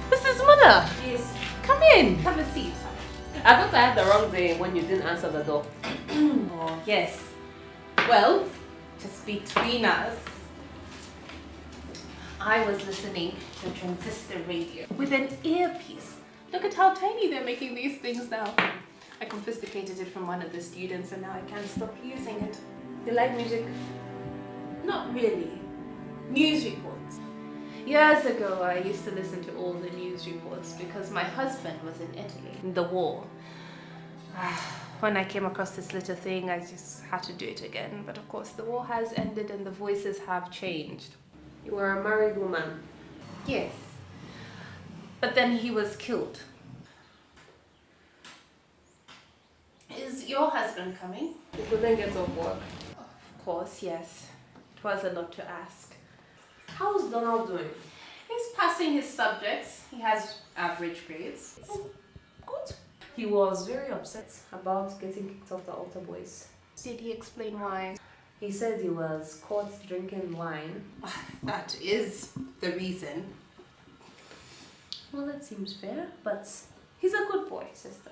Mrs.Muller! Yes. Come in, have a seat. I thought I had the wrong day when you didn't answer the door. Oh, yes. Well, just between us, I was listening to a transistor radio with an earpiece. Look at how tiny they're making these things now. I confiscated it from one of the students and now I can't stop using it. You like music? Not really. News reports. Years ago, I used to listen to all the news reports because my husband was in Italy in the war. When I came across this little thing, I just had to do it again. But of course, the war has ended and the voices have changed. You were a married woman. Yes. But then he was killed. Is your husband coming? You couldn't get off work. Of course, yes. It was a lot to ask. How's Donald doing? He's passing his subjects. He has average grades. Good. He was very upset about getting kicked off the altar boys. Did he explain why? He said he was caught drinking wine. That is the reason. Well, that seems fair, but he's a good boy, sister.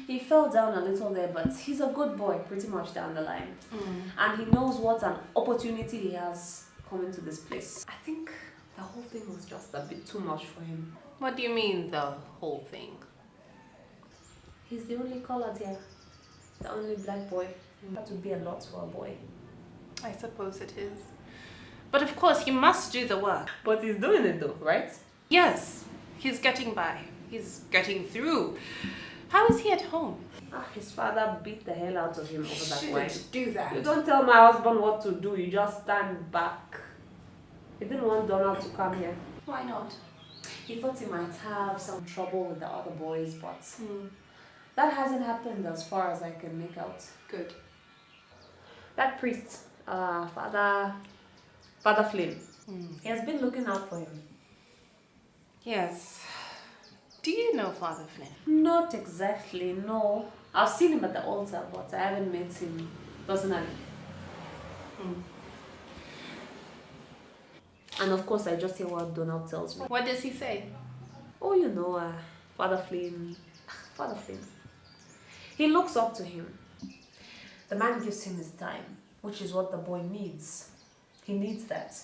He fell down a little there, but he's a good boy pretty much down the line. And he knows what an opportunity he has coming to this place. I think the whole thing was just a bit too much for him. What do you mean, the whole thing? He's the only colored here, the only black boy. That would be a lot for a boy. I suppose it is. But of course, he must do the work. But he's doing it though, right? Yes, he's getting by. He's getting through. How is he at home? His father beat the hell out of him over that wine. Do that. You don't tell my husband what to do, you just stand back. He didn't want Donald to come here. Why not? He thought he might have some trouble with the other boys, but that hasn't happened as far as I can make out. Good. That priest, Father Flynn, he has been looking out for him. Yes. Do you know Father Flynn? Not exactly, no. I've seen him at the altar, but I haven't met him personally. And of course, I just hear what Donald tells me. What does he say? Oh, you know, Father Flynn. Father Flynn. He looks up to him. The man gives him his time, which is what the boy needs. He needs that.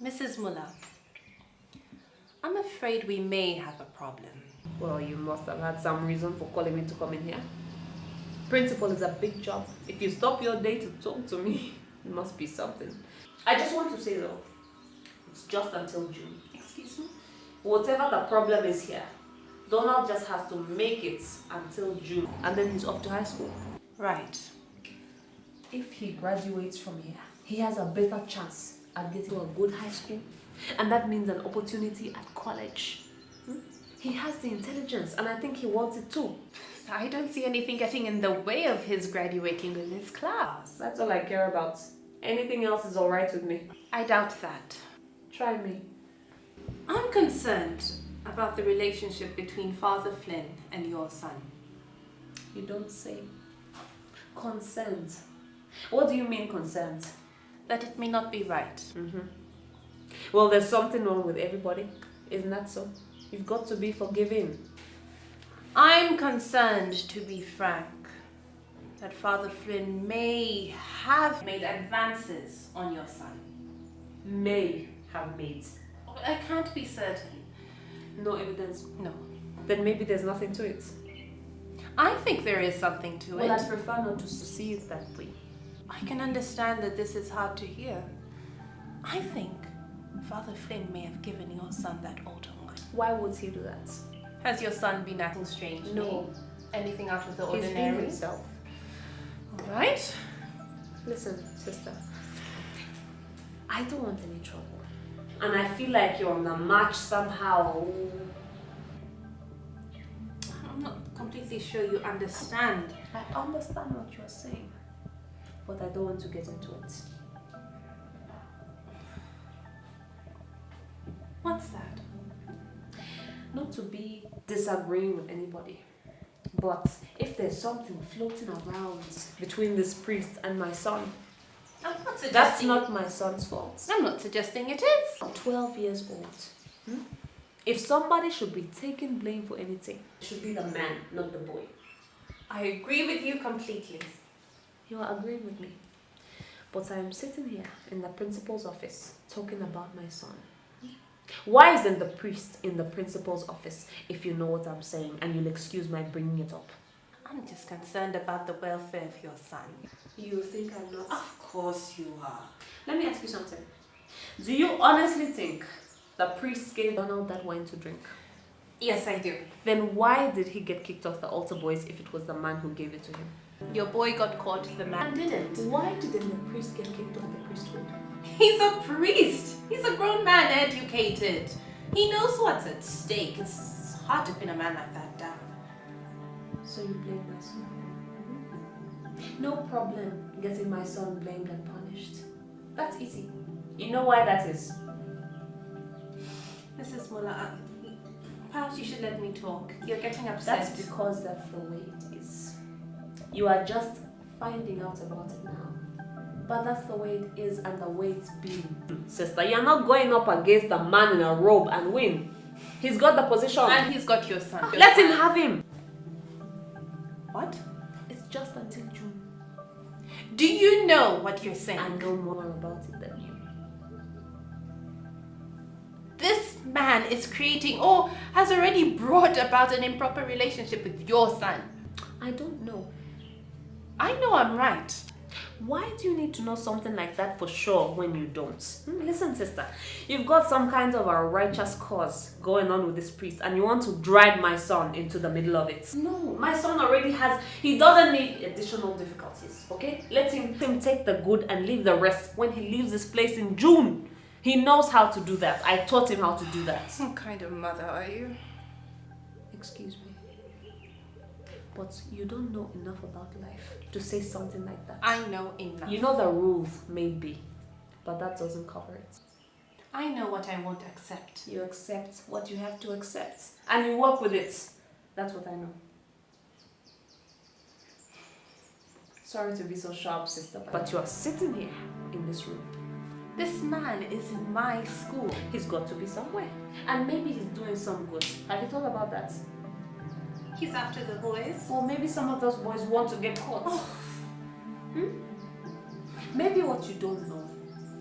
Mrs. Muller, I'm afraid we may have a problem. Well, you must have had some reason for calling me to come in here. Principal is a big job. If you stop your day to talk to me, it must be something. I just want to say though, it's just until June. Excuse me? Whatever the problem is here, Donald just has to make it until June. And then he's off to high school. Right. If he graduates from here, he has a better chance at getting to a good high school. And that means an opportunity at college. He has the intelligence and I think he wants it too. I don't see anything getting in the way of his graduating with his class. That's all I care about. Anything else is alright with me. I doubt that. Try me. I'm concerned about the relationship between Father Flynn and your son. You don't say. Consent. What do you mean consent? That it may not be right. Well, there's something wrong with everybody. Isn't that so? You've got to be forgiving. I'm concerned, to be frank, that Father Flynn may have made advances on your son. May have made. I can't be certain. No evidence. No. Then maybe there's nothing to it. I think there is something to it. Well, I'd prefer not to see it that way. I can understand that this is hard to hear. I think Father Flynn may have given your son that altar wine. Why would he do that? Has your son been acting strangely? No. Anything out of the He's being ordinary? himself. All right. Listen, sister. I don't want any trouble. And I feel like you're on the march somehow. I'm not completely sure you understand. I understand what you're saying, but I don't want to get into it. What's that? Not to be disagreeing with anybody, But if there's something floating around between this priest and my son, I'm not suggesting... That's not my son's fault. I'm not suggesting it is. I'm 12 years old. If somebody should be taking blame for anything, it should be the man, not the boy. I agree with you completely. You are agreeing with me. But I am sitting here in the principal's office talking about my son. Why isn't the priest in the principal's office, if you know what I'm saying, and you'll excuse my bringing it up? I'm just concerned about the welfare of your son. You think I'm not? Of course you are. Let me ask you something. Do you honestly think the priest gave Donald that wine to drink? Yes, I do. Then why did he get kicked off the altar boys if it was the man who gave it to him? Your boy got caught, the man didn't. Why didn't the priest get kicked off the priesthood? He's a priest. He's a grown man, educated. He knows what's at stake. It's hard to pin a man like that down. So you blame my son? No problem getting my son blamed and punished. That's easy. You know why that is? Mrs. Muller, perhaps you should let me talk. You're getting upset. That's because that's the way it is. You are just finding out about it now. But that's the way it is and the way it's been. Sister, you're not going up against a man in a robe and win. He's got the position. And he's got your son. Let him have him. What? It's just until June. Do you know what you're saying? I know more about it than you. This man is creating or has already brought about an improper relationship with your son. I don't know. I know I'm right. Why do you need to know something like that for sure when you don't? Listen, sister, you've got some kind of a righteous cause going on with this priest and you want to drag my son into the middle of it. No, my son already has, he doesn't need additional difficulties, okay? Let him take the good and leave the rest when he leaves this place in June. He knows how to do that. I taught him how to do that. What kind of mother are you? Excuse me. But you don't know enough about life to say something like that. I know enough. You know the rules, maybe, but that doesn't cover it. I know what I won't accept. You accept what you have to accept, and you work with it. That's what I know. Sorry to be so sharp, sister, but you are sitting here in this room. This man is in my school. He's got to be somewhere, and maybe he's doing some good. Have you thought about that? He's after the boys. Or maybe some of those boys want to get caught. Oh. Maybe what you don't know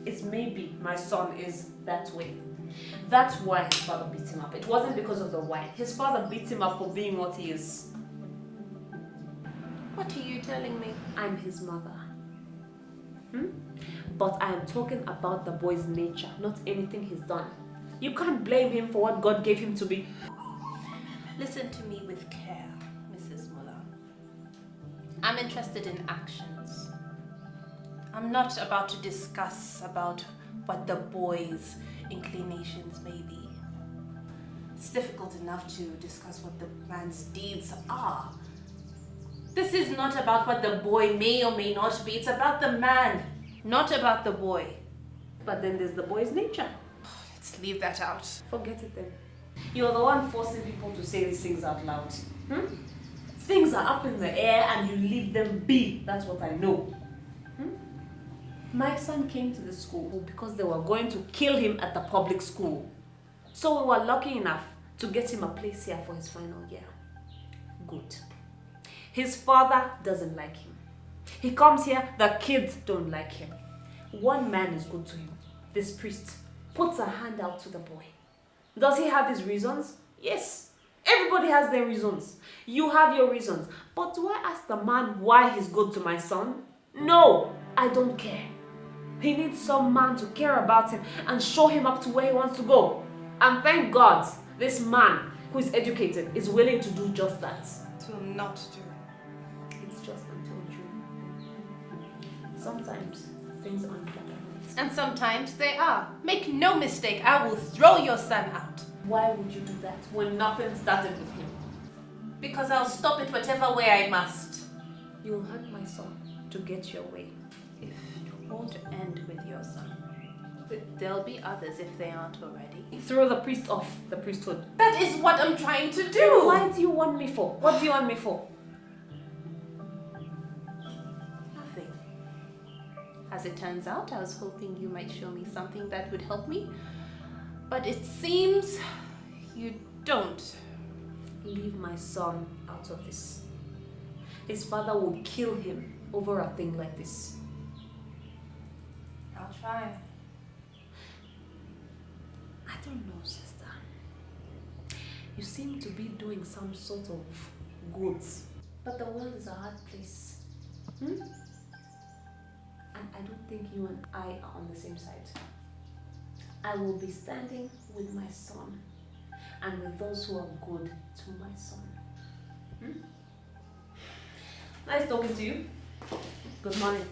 is maybe my son is that way. That's why his father beat him up. It wasn't because of the wine. His father beat him up for being what he is. What are you telling me? I'm his mother. But I am talking about the boy's nature, not anything he's done. You can't blame him for what God gave him to be. Listen to me with care, Mrs. Muller. I'm interested in actions. I'm not about to discuss about what the boy's inclinations may be. It's difficult enough to discuss what the man's deeds are. This is not about what the boy may or may not be. It's about the man, not about the boy. But then there's the boy's nature. Let's leave that out. Forget it then. You're the one forcing people to say these things out loud. Things are up in the air and you leave them be. That's what I know. My son came to the school because they were going to kill him at the public school. So we were lucky enough to get him a place here for his final year. Good. His father doesn't like him. He comes here, the kids don't like him. One man is good to him. This priest puts a hand out to the boy. Does he have his reasons? Yes. Everybody has their reasons. You have your reasons. But do I ask the man why he's good to my son? No, I don't care. He needs some man to care about him and show him up to where he wants to go. And thank God, this man who is educated is willing to do just that. It will not do. It's just until June. Sometimes things aren't black and white. And sometimes they are. Make no mistake, I will throw your son out. Why would you do that when nothing started with him? Because I'll stop it whatever way I must. You'll hurt my son to get your way. If it won't end with your son. There'll be others if they aren't already. Throw the priest off the priesthood. That is what I'm trying to do! Why do you want me for? What do you want me for? Nothing. As it turns out, I was hoping you might show me something that would help me. But it seems you don't. Leave my son out of this. His father will kill him over a thing like this. I'll try. I don't know, sister. You seem to be doing some sort of good. But the world is a hard place. And I don't think you and I are on the same side. I will be standing with my son and with those who are good to my son. Nice talking to you. Good morning.